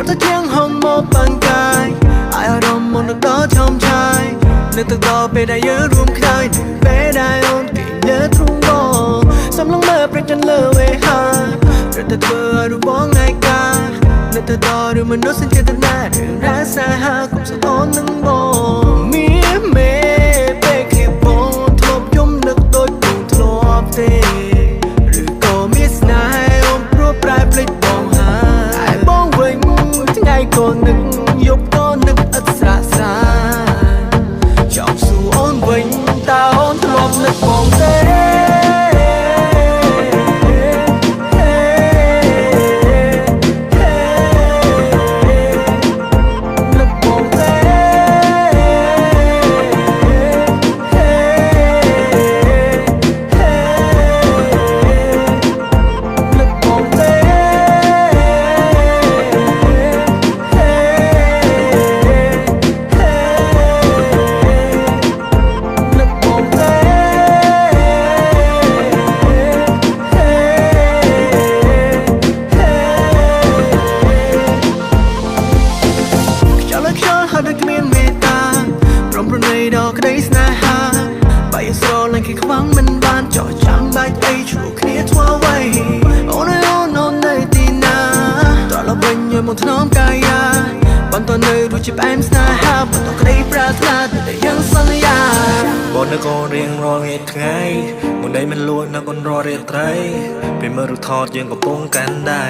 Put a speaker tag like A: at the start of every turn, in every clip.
A: រត់ទៅជាងហងមកបាំងកាយអារម្មណ៍មកដល់ធំឆាយនៅទៅដល់ពេលដែលយើងរួមគ្នាពេលដែលអូនគេលើទ្រូងបងសំឡងមើលប្រចាំលើវេហារត់ទៅធ្វើឲ្យរូបបងថ្ងៃកានៅទៅដល់ឬមនុស្សចេតនារឿងរ៉ាវសាហាវគ្រប់សតននឹងបងមានមេពេលគេបងធ្លាប់យំនឹកដូចបងធ្លាប់ទេឬក៏មានស្នេហ៍អូនព្រោះប្រែភ្លេចបងហើយបងវិញថ្ងៃក៏នឹកយប់ក៏នឹកឥតស្រាកស្រាចង់សួរអូនវិញតើអូនធ្លាប់នឹកបងទេក្តីស្នេហាបាយស្រលាញ់គេខ្វាំងមិនបានចោះចាំបាច់អីជួគ្នាធ្វើអ្វីអូននៅទីណាតើលវិញយកមកថ្នមកាយាបន្តនៅរសជាតិផ្អែមស្នេហាបន្តក្តីប្រាថ្នាតែยังសន្យាបងនៅក៏រៀងរាល់ថ្ងៃមុនដីមិនលួចនៅកូនរត់រាត្រីពេលមើលរូបថតយើងកំពុងកាន់ដៃ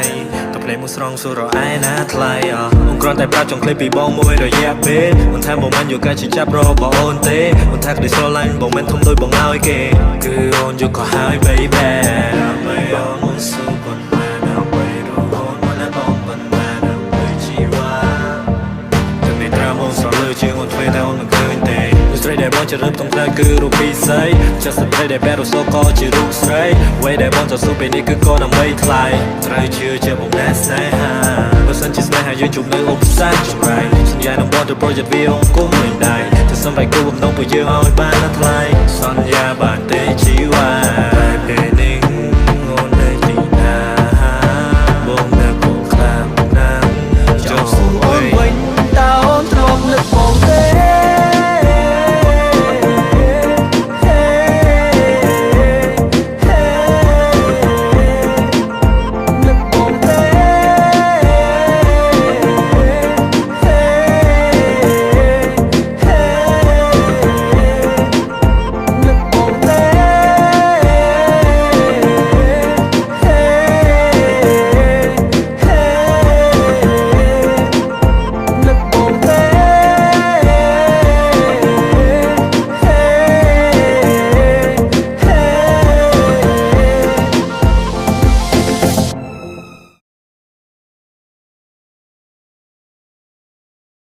A: តែភ្លេចមកស្រង់សួររឯណាថ្លៃអូនគ្រាន់តែប្រាប់ចង់ឃ្លីពីបងមួយរយៈពេលមិនថាបងមិនយកការជាចាប់រកបងអូនទេមិនថាក្តីស្រឡាញ់បងមិនធំដូចបងឲ្យគេគឺអូនយកក៏ហើយ baby ដើម្បីអូនមកស៊ូប៉ុន្មានដើម្បីរកអូនមកបងប៉ុន្មានដើម្បីជីវ៉ាទាំងនេះត្រាបងស្រលើជាងអូនធ្វើតែអូនមិនឃើញទេស្រីដែលបងจะเริ่มต้องក្តៅគឺរូបពិសេស Just a play ដែលបែររសក៏ជារូបស្រី Way ដែលបងจะสู้ពេលនេះគឺក៏ដើម្បីថ្លៃត្រូវជឿជាបងណែស្នេហាបើសិនជាស្នេហាយើងជួបនៅឧបសគ្គចង្រៃសន្យានឹងបងទៅ project វាអង្គុំមិនដែរទៅសំបីគូបំណងពួកយើងឲ្យបានថ្លៃសន្យាបានទេជីវ៉ាពេល